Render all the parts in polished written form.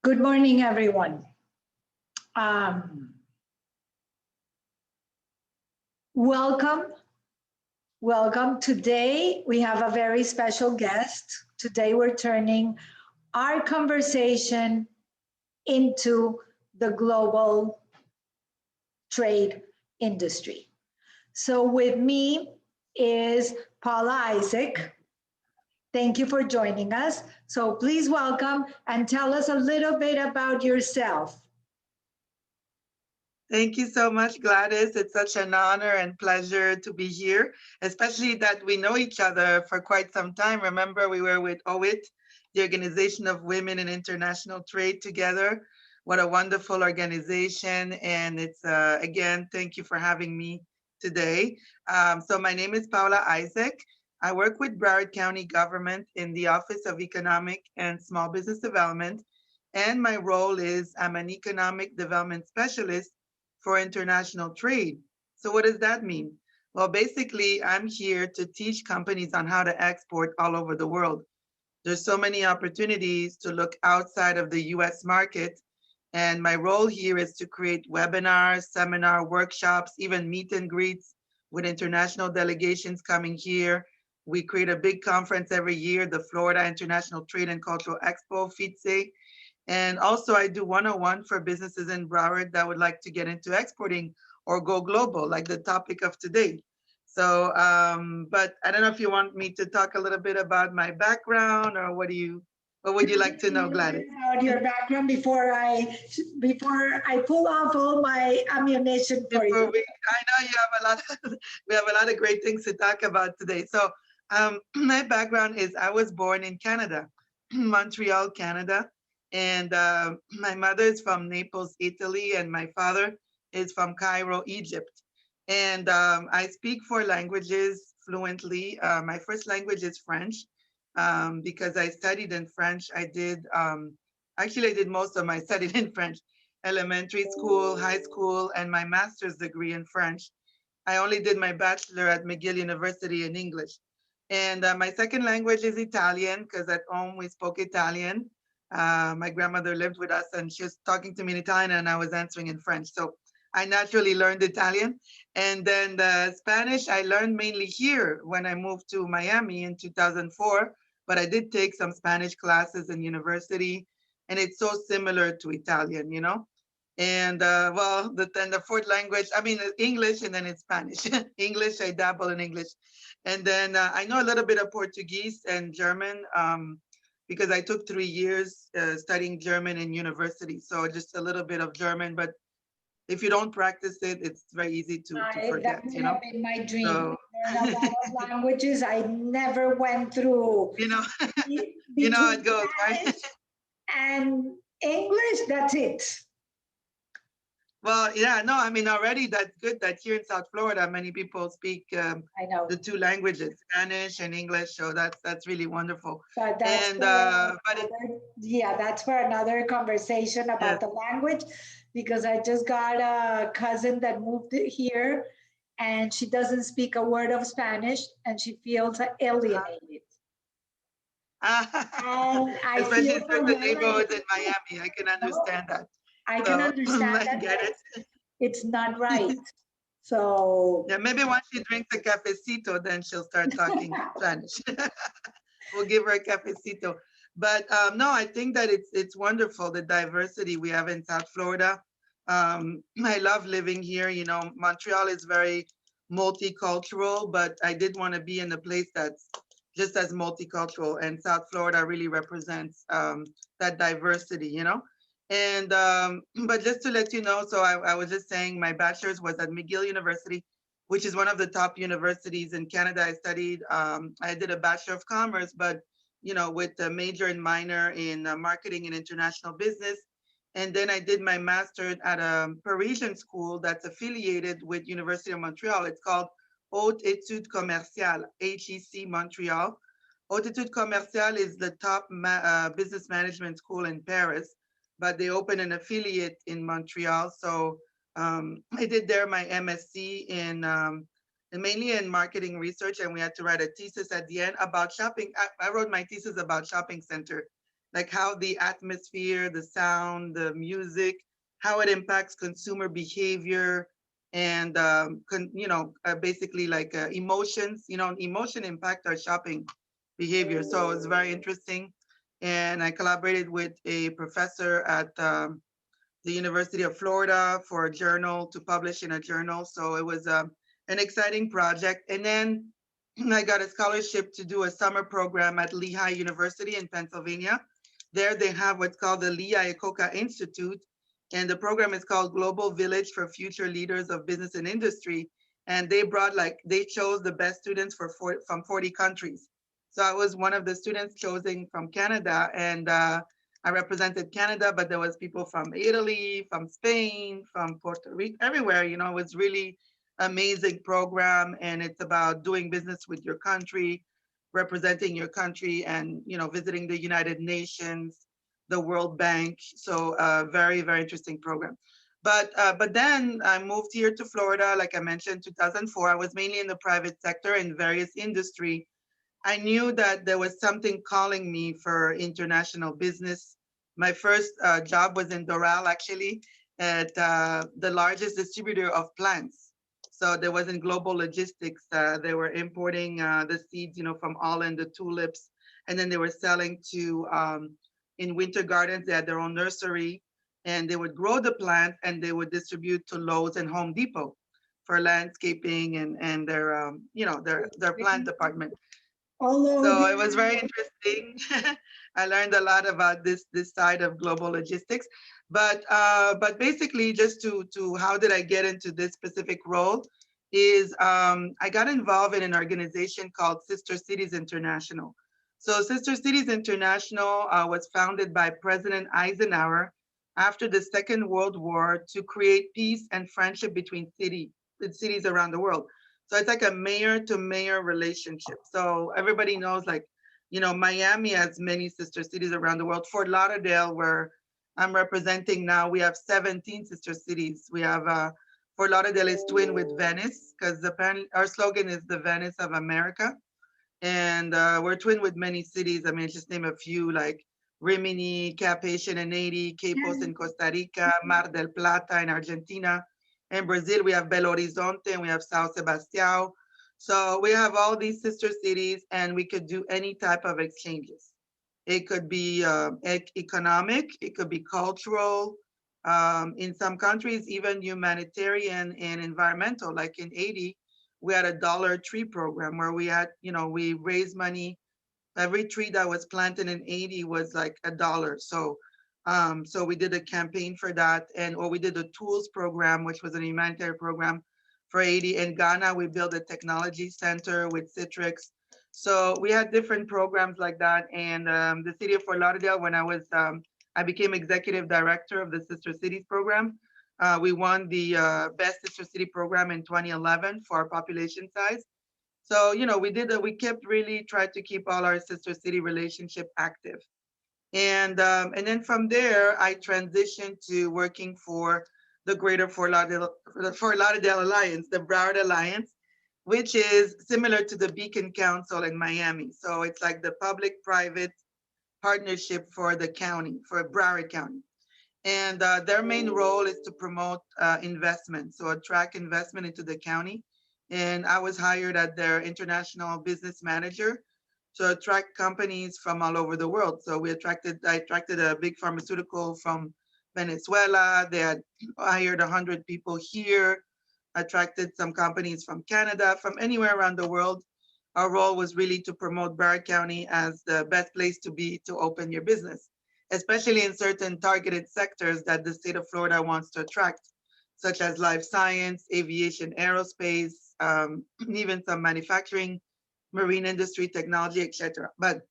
Good morning, everyone. Um, welcome, welcome. Today we have a very special guest. Today we're turning our conversation into the global trade industry. So with me is Paula Isaac. Thank you for joining us. So please welcome and tell us a little bit about yourself. Thank you so much, Gladys. It's such an honor and pleasure to be here, especially that we know each other for quite some time. Remember, we were with OIT, the Organization of Women in International Trade, together. What a wonderful organization. And it's, again, thank you for having me today. So my name is Paula Isaac. I work with Broward County government in the Office of Economic and Small Business Development. And my role is I'm an economic development specialist for international trade. So what does that mean? Well, basically, I'm here to teach companies on how to export all over the world. There's so many opportunities to look outside of the US market. And my role here is to create webinars, seminar, workshops, even meet and greets with international delegations coming here. We create a big conference every year, the Florida International Trade and Cultural Expo, FITSE. And also I do one-on-one for businesses in Broward that would like to get into exporting or go global, like the topic of today. So, but I don't know if you want me to talk a little bit about my background or what would you like to know, Gladys? About your background before I pull off all my ammunition for Before you. I know you have a lot we have a lot of great things to talk about today. So my background is I was born in Canada, Montreal, Canada. And my mother is from Naples, Italy, and my father is from Cairo, Egypt. And I speak four languages fluently. My first language is French because I studied in French. Actually, I did most of my studying in French, elementary school, high school, and my master's degree in French. I only did my bachelor at McGill University in English. And my second language is Italian because at home we spoke Italian. My grandmother lived with us and she was talking to me in Italian and I was answering in French. So I naturally learned Italian. And then the Spanish I learned mainly here when I moved to Miami in 2004. But I did take some Spanish classes in university and it's so similar to Italian, you know? And well, then the fourth language, I mean, English and then it's Spanish. English, I dabble in English. And then I know a little bit of Portuguese and German because I took 3 years studying German in university. So just a little bit of German, but if you don't practice it, it's very easy to That forget, would you have know? been my dream. So, Learn a lot of languages. I never went through you know, you know how between it goes, right? Spanish and English. That's it. Well, yeah, no, I mean, already that's good that here in South Florida, many people speak I know, the two languages, Spanish and English. So that's really wonderful. but that's And, for but it, another, yeah, that's for another conversation about yes. the language because I just got a cousin that moved here and she doesn't speak a word of Spanish and she feels alienated. And I Especially feel in for certain her like, neighborhoods in Miami, I can no, understand that. I can So understand I that, get but it. it's not right. So Yeah, maybe once she drinks a cafecito, then she'll start talking Spanish. We'll give her a cafecito. But no, I think that it's wonderful the diversity we have in South Florida. I love living here. You know, Montreal is very multicultural, but I did want to be in a place that's just as multicultural, and South Florida really represents that diversity. You know. And but just to let you know, so I was just saying my bachelor's was at McGill University, which is one of the top universities in Canada. I studied, I did a Bachelor of Commerce, but you know, with a major and minor in marketing and international business. And then I did my master at a Parisian school that's affiliated with University of Montreal. It's called Haute Études Commerciales, HEC Montreal. Haute Études Commerciales is the top business management school in Paris, but they opened an affiliate in Montreal. So I did there my MSc in and mainly in marketing research, and we had to write a thesis at the end about shopping. I wrote my thesis about shopping center like how the atmosphere, the sound, the music, how it impacts consumer behavior, and basically like emotions. Emotion impact our shopping behavior. So it's very interesting. And I collaborated with a professor at the University of Florida for a journal to publish in a journal. So it was an exciting project. And then I got a scholarship to do a summer program at Lehigh University in Pennsylvania. There they have what's called the Lee Iacocca Institute. And the program is called Global Village for Future Leaders of Business and Industry. And they chose the best students from 40 countries. So I was one of the students chosen from Canada. And I represented Canada, but there was people from Italy, from Spain, from Puerto Rico, everywhere. It was really amazing program, and it's about doing business with your country, representing your country, and visiting the United Nations, the World Bank. So very, very interesting program. But then I moved here to Florida, like I mentioned, 2004. I was mainly in the private sector in various industry. I knew that there was something calling me for international business. My first job was in Doral, actually, at the largest distributor of plants. So there was in global logistics. They were importing the seeds, from Holland, the tulips, and then they were selling to in winter gardens. They had their own nursery, and they would grow the plant and they would distribute to Lowe's and Home Depot for landscaping and their plant department. All over So the it was very interesting. I learned a lot about this side of global logistics. But basically, just to how did I get into this specific role is I got involved in an organization called Sister Cities International. So Sister Cities International was founded by President Eisenhower after the Second World War to create peace and friendship between cities around the world. So it's like a mayor to mayor relationship. So everybody knows, like, Miami has many sister cities around the world. Fort Lauderdale, where I'm representing now, we have 17 sister cities. We have Fort Lauderdale is twin with Venice because apparently our slogan is the Venice of America. And we're twin with many cities. I mean, just name a few like Rimini, Cap-Haitien in Haiti, Quepos in Costa Rica, Mar del Plata in Argentina. In Brazil, we have Belo Horizonte and we have Sao Sebastião. So we have all these sister cities, and we could do any type of exchanges. It could be economic, it could be cultural, in some countries, even humanitarian and environmental. Like in Haiti, we had a Dollar Tree program where we raised money. Every tree that was planted in Haiti was like $1. So we did a campaign for that, or we did a tools program, which was an humanitarian program for Haiti. In Ghana, we built a technology center with Citrix. So we had different programs like that. And the city of Fort Lauderdale, when I became executive director of the Sister Cities program. We won the Best Sister City program in 2011 for our population size. So, we kept really tried to keep all our sister city relationship active. And then from there, I transitioned to working for the Greater Fort Lauderdale Alliance, the Broward Alliance, which is similar to the Beacon Council in Miami. So it's like the public-private partnership for the county, for Broward County. And their main role is to promote investment, so attract investment into the county. And I was hired as their international business manager to attract companies from all over the world. So I attracted a big pharmaceutical from Venezuela. They had hired 100 people here, attracted some companies from Canada, from anywhere around the world. Our role was really to promote Broward County as the best place to be to open your business, especially in certain targeted sectors that the state of Florida wants to attract, such as life science, aviation, aerospace, even some manufacturing, marine industry, technology, etc. But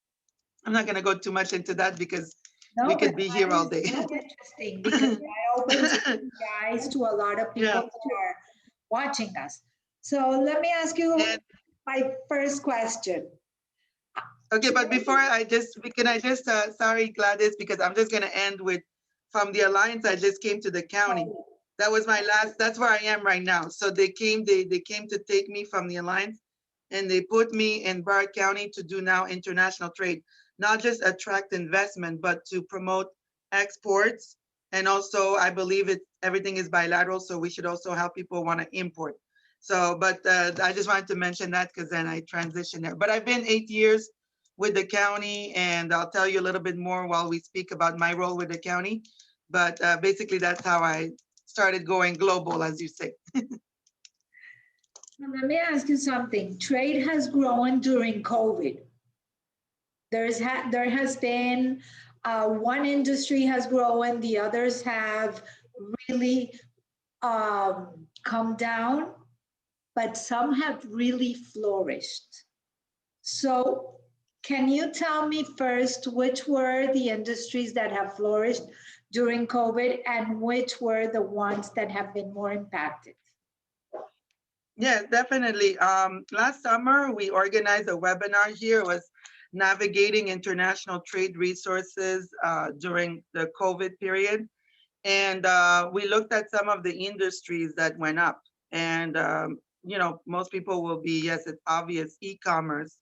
I'm not going to go too much into that because we No, but could be that here all is day. so interesting because that opens the eyes to a lot of people Yeah. that are watching us. So let me ask you And, my first question. okay, but before can I just, sorry, Gladys, because I'm just going to end with, from the Alliance, I just came to the county. That was my last, that's where I am right now. So they came to take me from the Alliance. and they put me in Broward County to do now international trade, not just attract investment, but to promote exports. And also, I believe everything is bilateral, so we should also help people want to import. So, but I just wanted to mention that because then I transitioned there. But I've been 8 years with the county, and I'll tell you a little bit more while we speak about my role with the county. But basically, that's how I started going global, as you say. Now, let me ask you something. Trade has grown during COVID. There has been one industry has grown, the others have really come down, but some have really flourished. So, can you tell me first which were the industries that have flourished during COVID and which were the ones that have been more impacted? Yeah, definitely. Last summer, we organized a webinar here. It was navigating international trade resources during the COVID period. And we looked at some of the industries that went up. And, most people will be, yes, it's obvious, e-commerce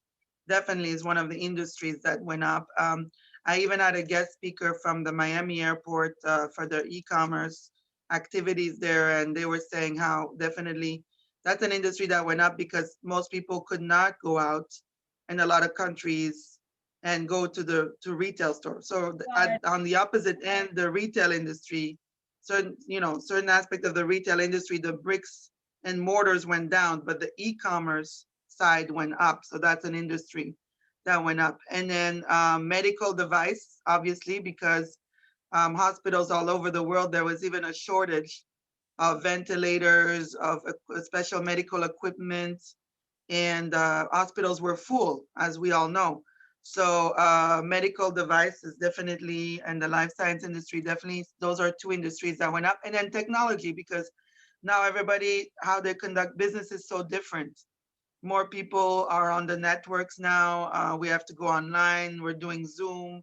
definitely is one of the industries that went up. I even had a guest speaker from the Miami airport for their e-commerce activities there. And they were saying how definitely that's an industry that went up because most people could not go out in a lot of countries and go to retail stores. So on the opposite end, the retail industry, certain aspect of the retail industry, the bricks and mortars went down, but the e-commerce side went up. So that's an industry that went up. And then medical device, obviously, because hospitals all over the world, there was even a shortage of ventilators, of special medical equipment, and hospitals were full, as we all know. So medical devices definitely, and the life science industry definitely, those are two industries that went up. And then technology, because now everybody, how they conduct business is so different. More people are on the networks now. We have to go online. We're doing Zoom,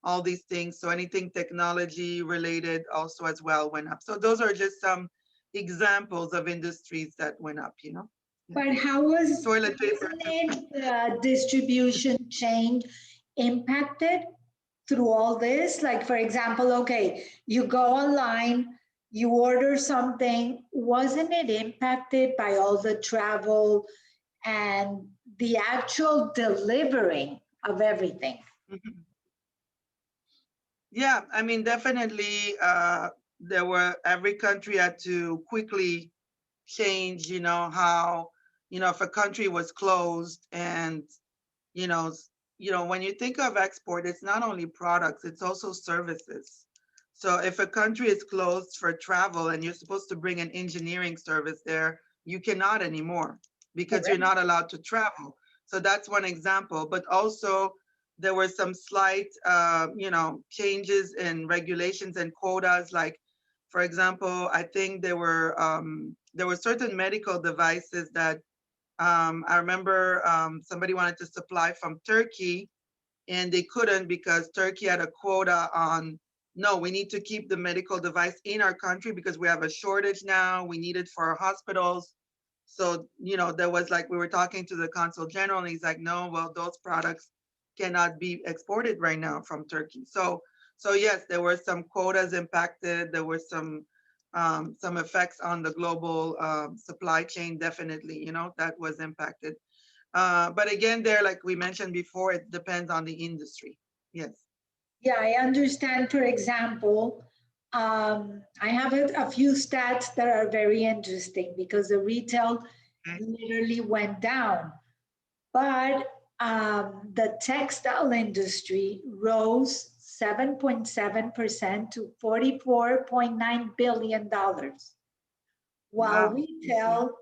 all these things. So anything technology related also as well went up. So those are just some examples of industries that went up. But how was Toilet paper. the distribution chain impacted through all this? Like, for example, okay, you go online, you order something, wasn't it impacted by all the travel and the actual delivering of everything? Mhm. Yeah, I mean, definitely, every country had to quickly change, how, if a country was closed and, you know, when you think of export, it's not only products, it's also services. So if a country is closed for travel and you're supposed to bring an engineering service there, you cannot anymore because you're not allowed to travel. So that's one example. But also there were some slight, changes in regulations and quotas. Like, for example, I think there were certain medical devices that I remember somebody wanted to supply from Turkey and they couldn't because Turkey had a quota on, no, we need to keep the medical device in our country because we have a shortage now. We need it for our hospitals. So, there was like, we were talking to the consul general and he's like, no, well, those products cannot be exported right now from Turkey. So yes, there were some quotas impacted. There were some effects on the global supply chain, definitely, that was impacted. But again, there, like we mentioned before, it depends on the industry. Yes. Yeah, I understand. For example, I have a few stats that are very interesting because the retail Okay. literally went down, but the textile industry rose 7.7% to $44.9 billion, while Wow. You see. retail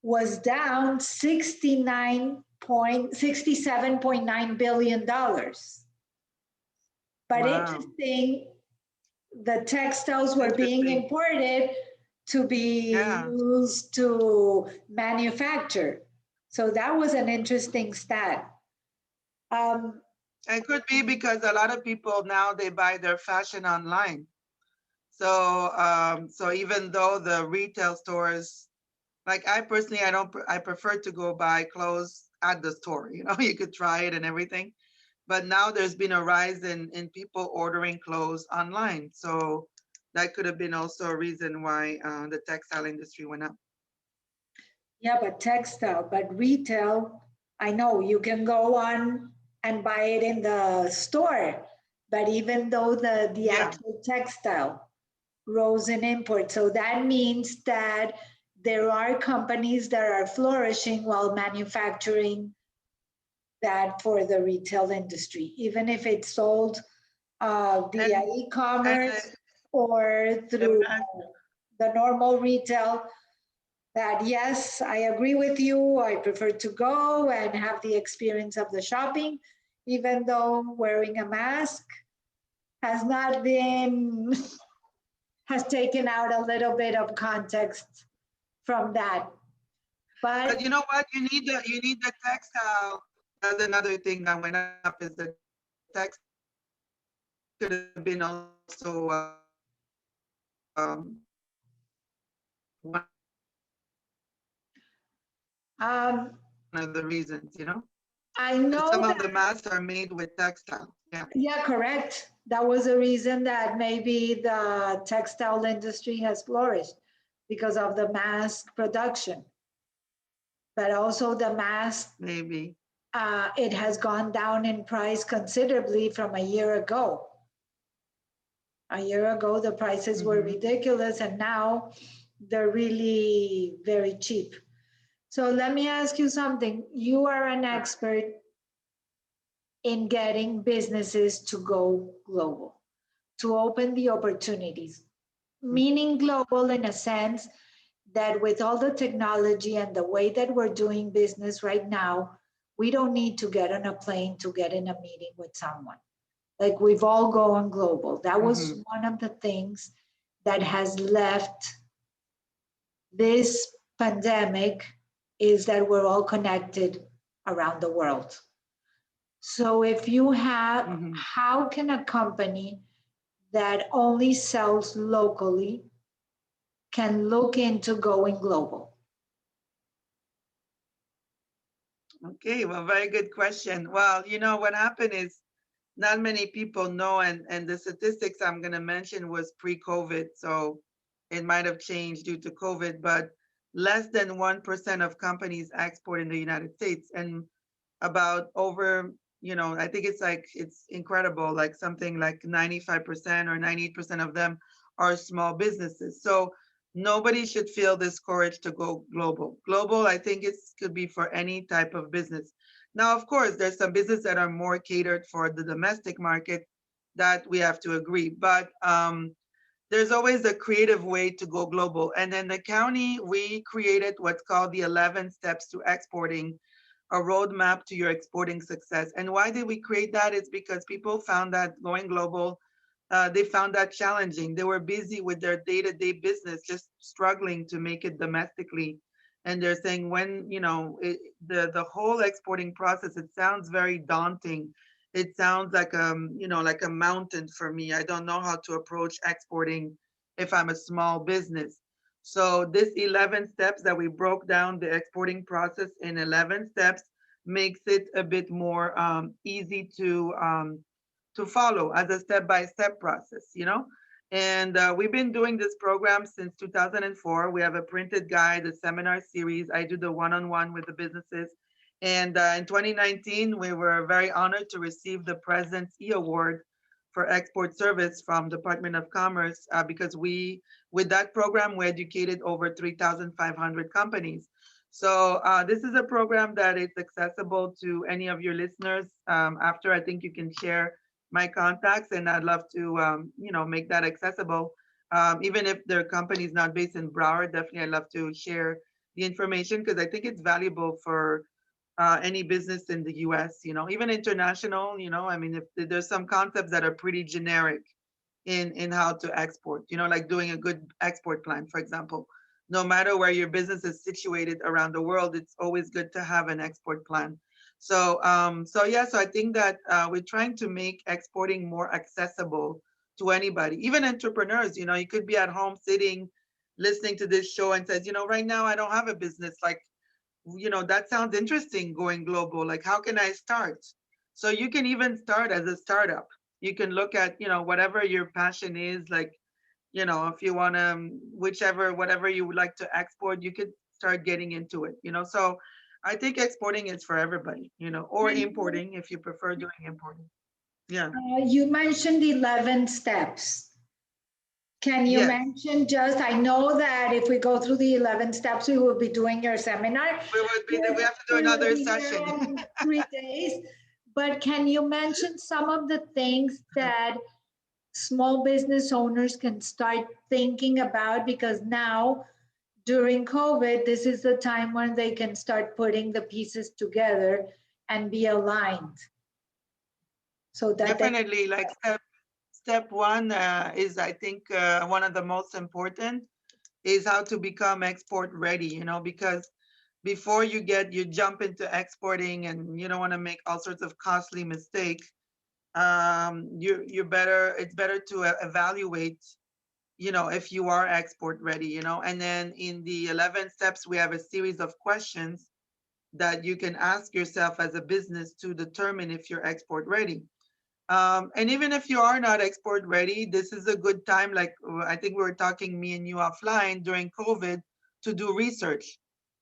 was down 67.9 billion dollars. But Wow. interesting, the textiles were being Interesting. imported to be Yeah. used to manufacture. So that was an interesting stat. Um, It could be because a lot of people now they buy their fashion online. So even though the retail stores Like I personally, I prefer to go buy clothes at the store. You know, you could try it and everything. But now there's been a rise in people ordering clothes online. So that could have been also a reason why the textile industry went up. Yeah, but textile, but retail, I know you can go on and buy it in the store, but even though the Yeah. actual textile rose in import, so that means that there are companies that are flourishing while manufacturing that for the retail industry, even if it's sold via And and e-commerce or the through mass, the normal retail. That yes, I agree with you. I prefer to go and have the experience of the shopping, even though wearing a mask has not been, has taken out a little bit of context from that. but But you know what? You need the textile. That's another thing that went up is the textile. That could have been also one of the reasons. um, Some of the masks are made with I textile. know Yeah. that, yeah, correct. That was a reason that maybe the textile industry has flourished because of the mask production, but also the mask Maybe. it has gone down in price considerably from a year ago. A year ago, the prices were Hmm. ridiculous, and now they're really very cheap. So let me ask you something. You are an Correct. expert in getting businesses to go global, to open the opportunities, meaning global in a sense that with all the technology and the way that we're doing business right now, we don't need to get on a plane to get in a meeting with someone. Like we've all gone global. That Hmm. was one of the things that has left this pandemic is that we're all connected around the world. So if you have, Hmm. how can a company that only sells locally can look into going global? Okay, well, very good question. Well, what happened is not many people know, and the statistics I'm going to mention was pre-COVID, so it might have changed due to COVID, but less than 1% of companies export in the United States, and about over, I think it's incredible, like something like 95% or 98% of them are small businesses. So nobody should feel discouraged to go global. Global, I think it could be for any type of business. Now, of course, there's some businesses that are more catered for the domestic market that we have to agree. But there's always a creative way to go global. And in the county, we created what's called the 11 steps to exporting, a roadmap to your exporting success. And why did we create that? It's because people found that going global, they found that challenging. They were busy with their day-to-day business, just struggling to make it domestically. And they're saying when, the whole exporting process, it sounds very daunting. It sounds like like a mountain for me. I don't know how to approach exporting if I'm a small business. So this 11 steps that we broke down the exporting process in 11 steps makes it a bit more easy to follow as a step-by-step process. And we've been doing this program since 2004. We have a printed guide, a seminar series. I do the one-on-one with the businesses. And in 2019, we were very honored to receive the President's E Award for export service from Department of Commerce because with that program, we educated over 3,500 companies. So this is a program that is accessible to any of your listeners. After, I think you can share my contacts, and I'd love to, make that accessible. Even if their company is not based in Broward, definitely I'd love to share the information because I think it's valuable for any business in the US, even international, I mean, if there's some concepts that are pretty generic in how to export, like doing a good export plan, for example. No matter where your business is situated around the world, it's always good to have an export plan. So I think that we're trying to make exporting more accessible to anybody, even entrepreneurs. You could be at home sitting listening to this show and says, right now I don't have a business. Like, that sounds interesting, going global. Like, how can I start? So you can even start as a startup. You can look at, whatever your passion is, like, if you want to, whatever you would like to export, you could start getting into it, So I think exporting is for everybody, or And importing if you prefer doing importing. Yeah. you mentioned 11 steps. Can you Yes. mention just, I know that if we go through the 11 steps, we will be doing your seminar. We have to do We will another be here session. in 3 days. But can you mention some of the things that small business owners can start thinking about? Because now, during COVID, this is the time when they can start putting the pieces together and be aligned so that they. Definitely, like step one is, I think, one of the most important is how to become export ready, because before you jump into exporting and you don't want to make all sorts of costly mistakes. It's better to evaluate, if you are export ready, and then in the 11 steps, we have a series of questions that you can ask yourself as a business to determine if you're export ready. And even if you are not export ready, this is a good time. Like, I think we were talking, me and you, offline during COVID, to do research,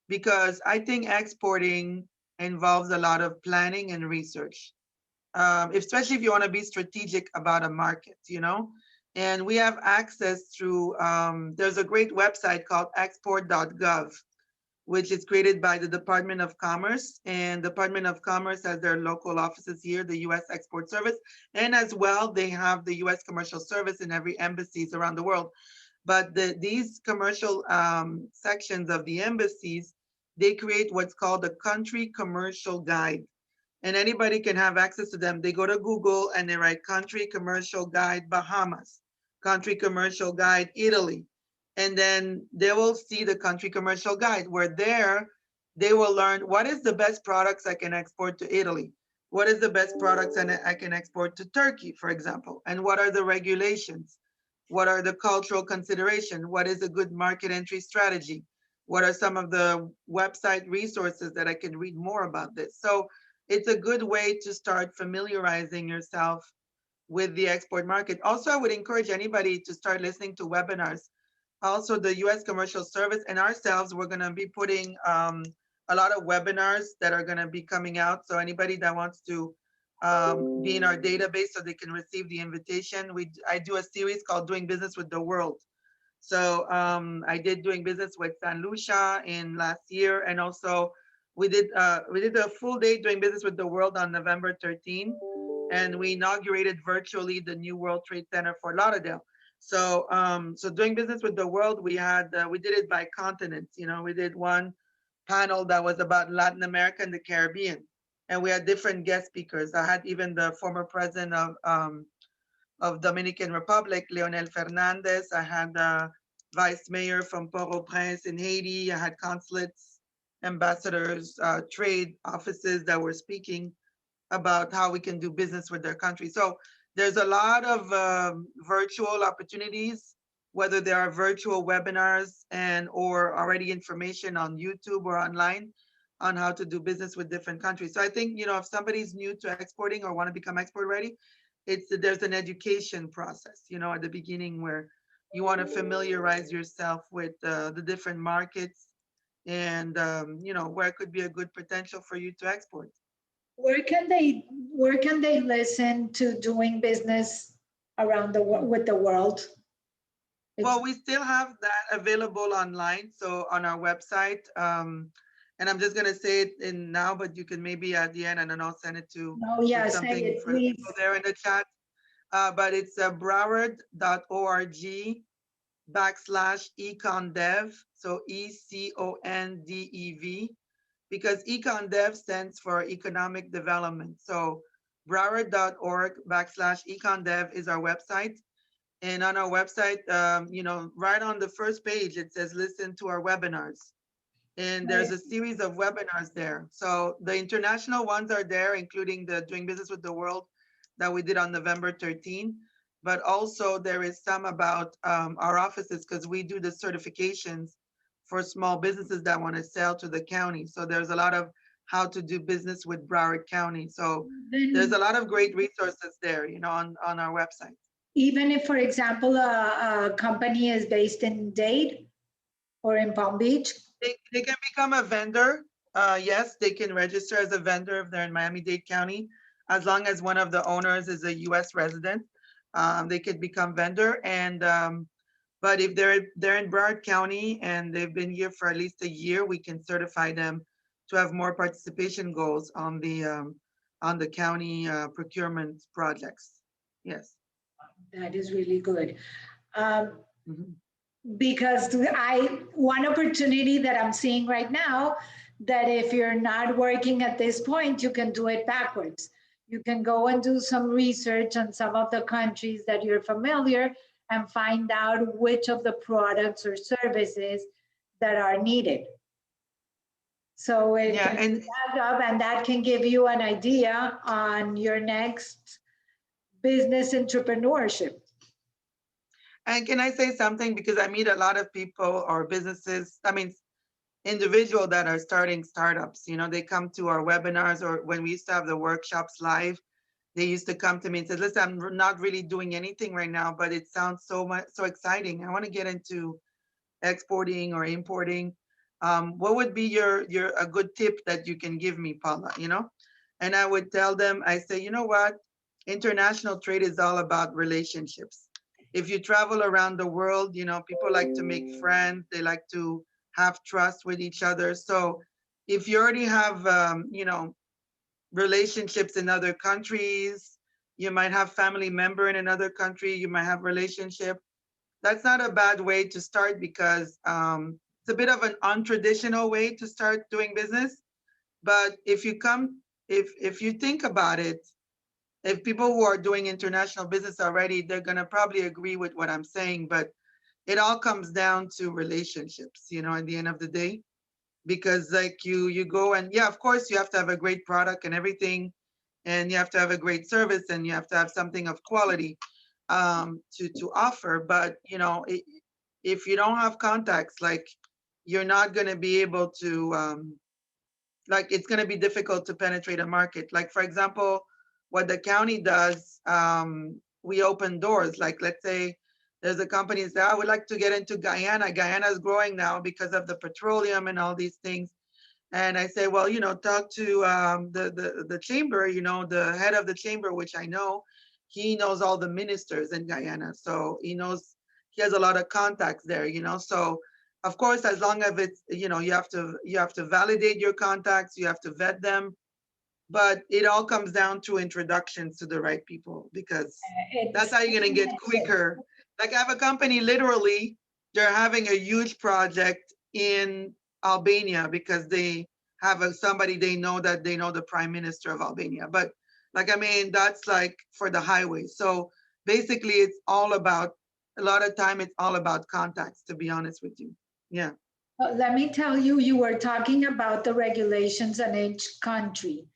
because I think exporting involves a lot of planning and research, especially if you want to be strategic about a market, And we have access through, there's a great website called export.gov, which is created by the Department of Commerce. And Department of Commerce has their local offices here, the U.S. Export Service, and as well, they have the U.S. Commercial Service in every embassies around the world. But these commercial sections of the embassies, they create what's called a country commercial guide. And anybody can have access to them. They go to Google and they write country commercial guide Bahamas, country commercial guide Italy, and then they will see the country commercial guide, where there they will learn what is the best products I can export to Italy, what is the best products I can export to Turkey, for example, and what are the regulations, what are the cultural consideration, what is a good market entry strategy, what are some of the website resources that I can read more about this. So it's a good way to start familiarizing yourself with the export market. Also, I would encourage anybody to start listening to webinars. Also, the U.S. Commercial Service and ourselves, we're going to be putting a lot of webinars that are going to be coming out. So anybody that wants to be in our database so they can receive the invitation, I do a series called Doing Business with the World. So I did Doing Business with San Lucia in last year, and also we did a full day Doing Business with the World on November 13, and we inaugurated virtually the new World Trade Center for Lauderdale. So so Doing Business with the World, we did it by continents. We did one panel that was about Latin America and the Caribbean, and we had different guest speakers. I had even the former president of Dominican Republic, Leonel Fernandez. I had the vice mayor from Port-au-Prince in Haiti. I had consulates, ambassadors, trade offices that were speaking about how we can do business with their country. So there's a lot of virtual opportunities, whether there are virtual webinars or already information on YouTube or online on how to do business with different countries. So I think, if somebody's new to exporting or want to become export ready, there's an education process, at the beginning, where you want to familiarize yourself with the different markets and, where it could be a good potential for you to export. Where can they listen to doing business around with the world? Well, we still have that available online. So on our website, and I'm just going to say it in now, but you can maybe at the end, and then I'll send it to Oh, yeah, say something it, for the please. people there in the chat. But it's broward.org /econdev. So ECONDEV, because EconDev stands for economic development. So broward.org /econdev is our website. And on our website, right on the first page, it says listen to our webinars. And there's a series of webinars there. So the international ones are there, including the Doing Business with the World that we did on November 13. but also there is some about our offices because we do the certifications for small businesses that want to sell to the county. So there's a lot of how to do business with Broward County. So there's Then a lot of great resources there, on our website. even if, for example, a company is based in Dade or in Palm Beach. They can become a vendor. Yes, they can register as a vendor if they're in Miami-Dade County, as long as one of the owners is a U.S. resident. They could become vendor, and but if they're in Broward County and they've been here for at least a year, we can certify them to have more participation goals on the county procurement projects. Yes. That is really good. Um, Mhm. because one opportunity that I'm seeing right now, that if you're not working at this point, you can do it backwards. You can go and do some research on some of the countries that you're familiar and find out which of the products or services that are needed. So it Yeah, can and add up, and that can give you an idea on your next business entrepreneurship. And can I say something? Because I meet a lot of people or businesses, I mean, individual that are starting startups. They come to our webinars, or when we used to have the workshops live, they used to come to me and say, listen, I'm not really doing anything right now, but it sounds so exciting. I want to get into exporting or importing. What would be your a good tip that you can give me, Paula? And I would tell them, I say, you know what? International trade is all about relationships. If you travel around the world, people like to make friends. They like to have trust with each other. So if you already have, relationships in other countries, you might have family member in another country, you might have relationship. That's not a bad way to start because it's a bit of an untraditional way to start doing business. But if you think about it, if people who are doing international business already, they're gonna probably agree with what I'm saying. But it all comes down to relationships, at the end of the day. Because like you go and yeah, of course you have to have a great product and everything, and you have to have a great service, and you have to have something of quality to offer. But if you don't have contacts, like you're not going to be able to like it's going to be difficult to penetrate a market. Like for example, what the county does, we open doors. Like let's say there's a company that say, I would like to get into Guyana. Guyana is growing now because of the petroleum and all these things. And I say, well, talk to the chamber, the head of the chamber, which I know, he knows all the ministers in Guyana. So he has a lot of contacts there, So of course, as long as it's, you have to validate your contacts, you have to vet them, but it all comes down to introductions to the right people because that's It's how you're gonna get quicker. Like I have a company, literally, they're having a huge project in Albania because they have somebody they know that they know the prime minister of Albania. But like I mean, that's like for the highway. So basically, it's all about a lot of time. It's all about contacts. To be honest with you, yeah. Let me tell you, you were talking about the regulations in each country.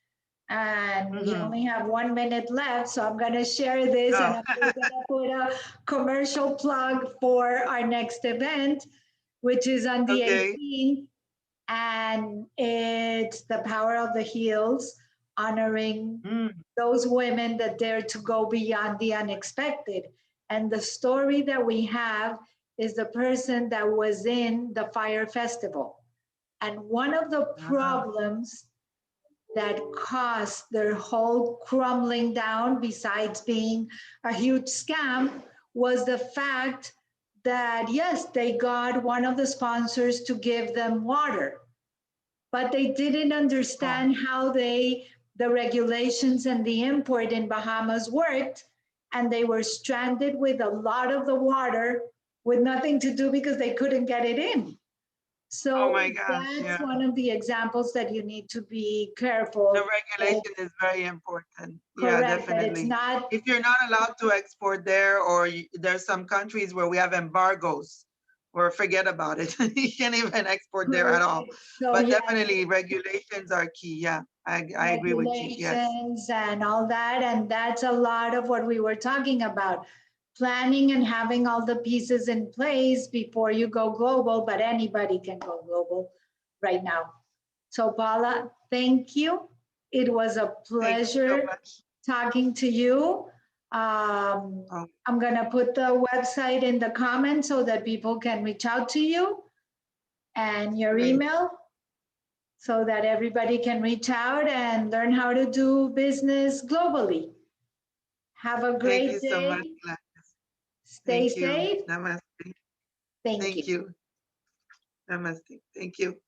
And we Hmm. only have 1 minute left, so I'm going to share this and Oh, I'm going to put a commercial plug for our next event, which is on the okay. 18th. And it's the power of the heels, honoring Mm. those women that dare to go beyond the unexpected. And the story that we have is the person that was in the fire festival. And one of the Ah. problems that caused their whole crumbling down, besides being a huge scam, was the fact that, yes, they got one of the sponsors to give them water, but they didn't Oh. understand how the regulations and the import in Bahamas worked, and they were stranded with a lot of the water with nothing to do because they couldn't get it in. Oh So my gosh, that's yeah. one of the examples that you need to be The careful. That regulation is very important. Yeah, correct, that it's definitely. not If you're not allowed to export there, or there's some countries where we have embargoes, or forget about it. You can't even export there at all. correct. So But yeah, definitely regulations are key. Yeah, I agree with you. Yes. regulations and all that, and that's a lot of what we were talking about. planning and having all the pieces in place before you go global, but anybody can go global right now. So Paula, thank you. It was a Thank you so pleasure much. talking to you. Oh, I'm gonna put the website in the comments so that people can reach out to you and your great. email so that everybody can reach out and learn how to do business globally. Have a Thank you great so much, day. Gladys. Stay Thank you. safe. Namaste. Thank Thank you. you. Namaste. Thank you.